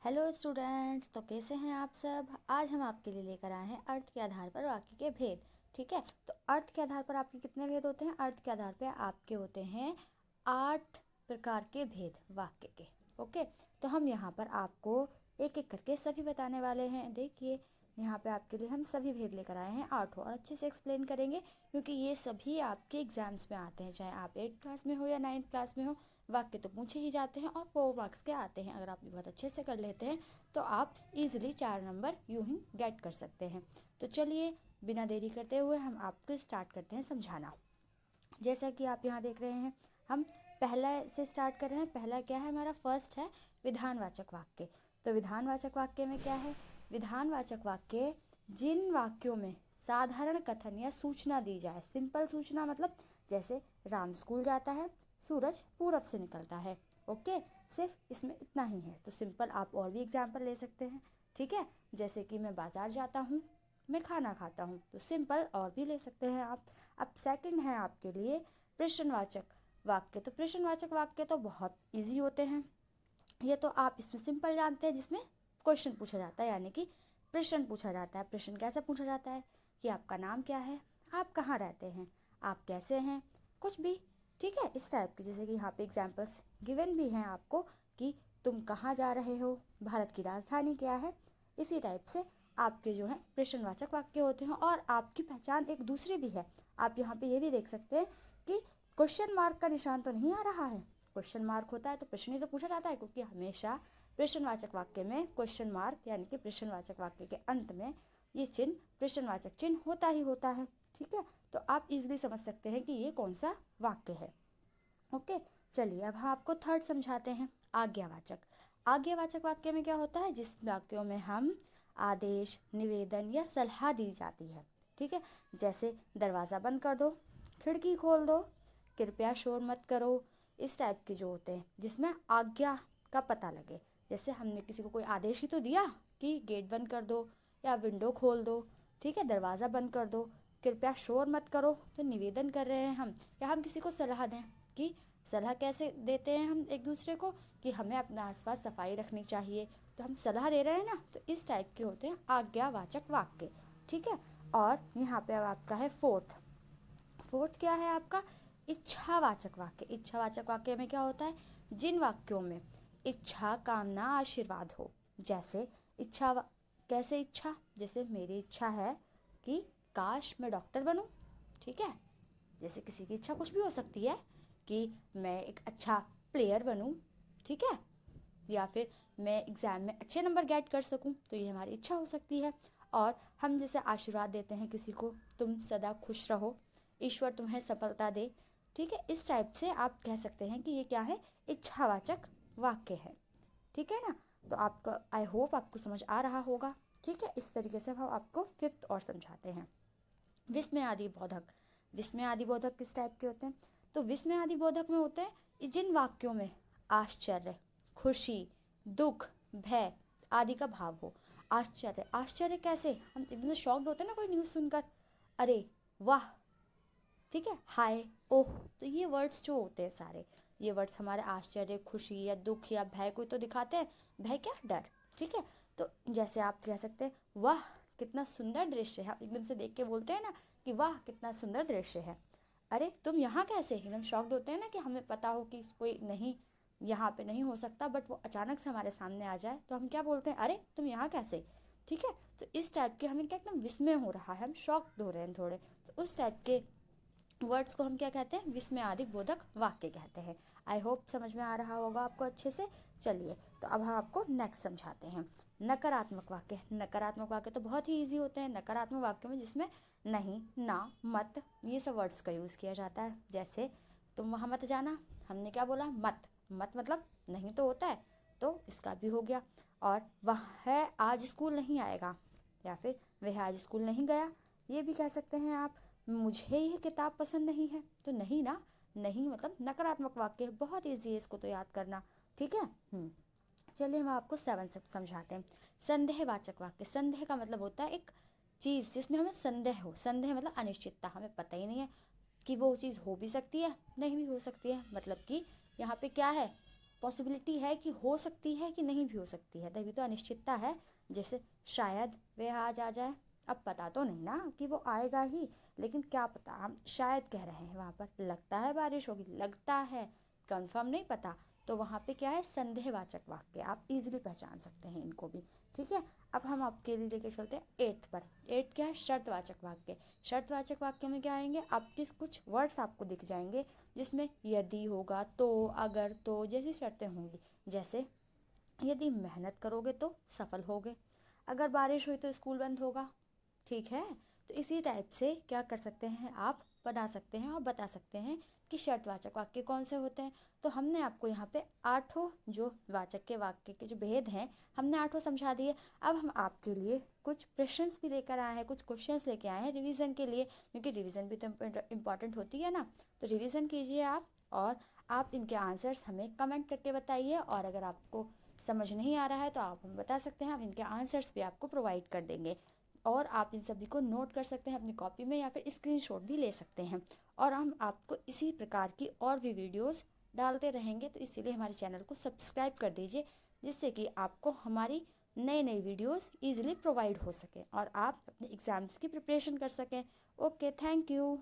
Hello students, तो कैसे हैं आप सब। आज हम आपके लिए लेकर आए हैं अर्थ के आधार पर वाक्य के भेद। ठीक है, तो अर्थ के आधार पर आपके कितने भेद होते हैं। अर्थ के आधार पर आपके होते हैं 8 प्रकार के भेद वाक्य के। ओके, तो हम यहाँ पर आपको एक एक करके सभी बताने वाले हैं। देखिए, यहाँ पे आपके लिए हम सभी भेद लेकर आए हैं 8 और अच्छे से एक्सप्लेन करेंगे, क्योंकि ये सभी आपके एग्जाम्स में आते हैं, चाहे आप 8th क्लास में हो या 9th क्लास में हो। वाक्य तो पूछे ही जाते हैं और 4 मार्क्स के आते हैं। अगर आप बहुत अच्छे से कर लेते हैं तो आप इजीली 4 नंबर यूं ही गेट कर सकते हैं। तो चलिए, बिना देरी करते हुए हम आपको स्टार्ट करते हैं समझाना। जैसा कि आप यहाँ देख रहे हैं, हम पहला से स्टार्ट कर रहे हैं। पहला क्या है हमारा, फर्स्ट है विधानवाचक वाक्य। तो विधानवाचक वाक्य में क्या है, विधानवाचक वाक्य जिन वाक्यों में साधारण कथन या सूचना दी जाए। सिंपल सूचना मतलब जैसे राम स्कूल जाता है, सूरज पूरब से निकलता है। ओके, सिर्फ इसमें इतना ही है। तो सिंपल आप और भी एग्जाम्पल ले सकते हैं। ठीक है, जैसे कि मैं बाजार जाता हूँ, मैं खाना खाता हूँ, तो सिंपल और भी ले सकते हैं आप। अब सेकंड है आपके लिए प्रश्नवाचक वाक्य। तो प्रश्नवाचक वाक्य तो बहुत इजी होते हैं। ये तो आप इसमें सिंपल जानते हैं, जिसमें क्वेश्चन पूछा जाता है, यानी कि प्रश्न पूछा जाता है। प्रश्न कैसे पूछा जाता है कि आपका नाम क्या है, आप कहाँ रहते हैं, आप कैसे हैं, कुछ भी। ठीक है, इस टाइप की। जैसे कि यहाँ पे एग्जाम्पल्स गिवन भी हैं आपको कि तुम कहाँ जा रहे हो, भारत की राजधानी क्या है। इसी टाइप से आपके जो है प्रश्नवाचक वाक्य होते हैं। और आपकी पहचान एक दूसरी भी है। आप यहाँ पे ये भी देख सकते हैं कि क्वेश्चन मार्क का निशान तो नहीं आ रहा है। क्वेश्चन मार्क होता है तो प्रश्न ही तो पूछा जाता है, क्योंकि हमेशा प्रश्नवाचक वाक्य में क्वेश्चन मार्क यानी कि प्रश्नवाचक वाक्य के अंत में ये चिन्ह, प्रश्नवाचक चिन्ह होता ही होता है। ठीक है, तो आप इजीली समझ सकते हैं कि ये कौन सा वाक्य है। ओके, चलिए अब हम आपको थर्ड समझाते हैं, आज्ञावाचक। आज्ञावाचक वाक्य में क्या होता है, जिस वाक्यों में हम आदेश, निवेदन या सलाह दी जाती है। ठीक है, जैसे दरवाज़ा बंद कर दो, खिड़की खोल दो, कृपया शोर मत करो। इस टाइप के जो होते हैं जिसमें आज्ञा का पता लगे। जैसे हमने किसी को कोई आदेश ही तो दिया कि गेट बंद कर दो या विंडो खोल दो। ठीक है, दरवाज़ा बंद कर दो, कृपया शोर मत करो, तो निवेदन कर रहे हैं हम। या हम किसी को सलाह दें, कि सलाह कैसे देते हैं हम एक दूसरे को, कि हमें अपना आसपास सफाई रखनी चाहिए, तो हम सलाह दे रहे हैं ना। तो इस टाइप के होते हैं आज्ञावाचक वाक्य। ठीक है, और यहाँ पे अब आपका है फोर्थ। फोर्थ क्या है आपका, इच्छावाचक वाक्य। इच्छावाचक वाक्य में क्या होता है, जिन वाक्यों में इच्छा, कामना, आशीर्वाद हो। जैसे इच्छा, कैसे इच्छा, जैसे मेरी इच्छा है कि काश मैं डॉक्टर बनूं। ठीक है, जैसे किसी की इच्छा कुछ भी हो सकती है कि मैं एक अच्छा प्लेयर बनूं। ठीक है, या फिर मैं एग्ज़ाम में अच्छे नंबर गेट कर सकूं, तो ये हमारी इच्छा हो सकती है। और हम जैसे आशीर्वाद देते हैं किसी को, तुम सदा खुश रहो, ईश्वर तुम्हें सफलता दे। ठीक है, इस टाइप से आप कह सकते हैं कि ये क्या है, इच्छावाचक वाक्य है। ठीक है ना, तो आपका आई होप आपको समझ आ रहा होगा। ठीक है, इस तरीके से हम आपको फिफ्थ और समझाते हैं, विस्मयादि बोधक। विस्मयादि बोधक किस टाइप के होते हैं, तो विस्मयादि बोधक में होते हैं जिन वाक्यों में आश्चर्य, खुशी, दुख, भय आदि का भाव हो। आश्चर्य, आश्चर्य कैसे, हम एकदम से शॉक्ड होते हैं ना कोई न्यूज़ सुनकर, अरे वाह। ठीक है, हाय, ओह। तो ये वर्ड्स जो होते हैं सारे, ये वर्ड्स हमारे आश्चर्य, खुशी या दुख या भय को तो दिखाते हैं। भय क्या, डर। ठीक है, तो जैसे आप कह सकते हैं, वाह कितना सुंदर दृश्य है। आप एकदम से देख के बोलते हैं ना कि वाह कितना सुंदर दृश्य है। अरे तुम यहाँ कैसे, एकदम शॉक्ड होते हैं ना, कि हमें पता हो कि कोई नहीं, यहाँ पे नहीं हो सकता, बट वो अचानक से हमारे सामने आ जाए तो हम क्या बोलते हैं, अरे तुम यहाँ कैसे। ठीक है, तो इस टाइप के हमें क्या एकदम विस्मय हो रहा है, हम शॉक्ड हो रहे हैं थोड़े, तो उस टाइप के वर्ड्स को हम क्या कहते हैं, विस्मयादि बोधक वाक्य कहते हैं। आई होप समझ में आ रहा होगा आपको अच्छे से। चलिए, तो अब हम आपको नेक्स्ट समझाते हैं, नकारात्मक वाक्य। नकारात्मक वाक्य तो बहुत ही इजी होते हैं। नकारात्मक वाक्य में जिसमें नहीं, ना, मत, ये सब वर्ड्स का यूज़ किया जाता है। जैसे तुम वहाँ मत जाना, हमने क्या बोला, मत। मत मतलब नहीं तो होता है, तो इसका भी हो गया। और वह है आज स्कूल नहीं आएगा, या फिर वह आज स्कूल नहीं गया, ये भी कह सकते हैं आप। मुझे ये किताब पसंद नहीं है, तो नहीं ना, नहीं मतलब नकारात्मक वाक्य है, बहुत ईजी है इसको तो याद करना। ठीक है, चलिए हम आपको 7 से समझाते हैं, संदेहवाचक वाक्य। संदेह का मतलब होता है एक चीज़ जिसमें हमें संदेह हो। संदेह मतलब अनिश्चितता, हमें पता ही नहीं है कि वो चीज़ हो भी सकती है, नहीं भी हो सकती है। मतलब कि यहाँ पे क्या है, पॉसिबिलिटी है कि हो सकती है कि नहीं भी हो सकती है, तभी तो अनिश्चितता है। जैसे शायद वह आज आ जाए, अब पता तो नहीं ना कि वो आएगा ही, लेकिन क्या पता, हम शायद कह रहे हैं, वहाँ पर लगता है बारिश होगी, लगता है, कंफर्म नहीं पता, तो वहाँ पे क्या है, संदेहवाचक वाक्य, आप इजीली पहचान सकते हैं इनको भी। ठीक है, अब हम आपके लिए लेके चलते हैं एट्थ पर। एट्थ क्या है, शर्तवाचक वाक्य। शर्तवाचक वाक्य में क्या आएंगे, आपके कुछ वर्ड्स आपको दिख जाएंगे जिसमें यदि होगा, तो, अगर, तो जैसी शर्तें होंगी। जैसे यदि मेहनत करोगे तो सफल होगे, अगर बारिश हुई तो स्कूल बंद होगा। ठीक है, तो इसी टाइप से क्या कर सकते हैं, आप बना सकते हैं और बता सकते हैं कि शर्तवाचक वाक्य कौन से होते हैं। तो हमने आपको यहाँ पे आठों जो वाचक के वाक्य के जो भेद हैं, हमने आठों समझा दिए। अब हम आपके लिए कुछ प्रश्न भी लेकर आए हैं, कुछ क्वेश्चंस लेके आए हैं रिवीजन के लिए, क्योंकि रिवीजन भी तो इम्पॉर्टेंट होती है ना। तो रिवीजन कीजिए आप, और आप इनके आंसर्स हमें कमेंट करके बताइए, और अगर आपको समझ नहीं आ रहा है तो आप हमें बता सकते हैं, हम इनके आंसर्स भी आपको प्रोवाइड कर देंगे। और आप इन सभी को नोट कर सकते हैं अपनी कॉपी में, या फिर स्क्रीनशॉट भी ले सकते हैं। और हम आपको इसी प्रकार की और भी वीडियोस डालते रहेंगे, तो इसीलिए हमारे चैनल को सब्सक्राइब कर दीजिए, जिससे कि आपको हमारी नई नई वीडियोस इजीली प्रोवाइड हो सके और आप अपने एग्ज़ाम्स की प्रिपरेशन कर सकें। Okay, thank you.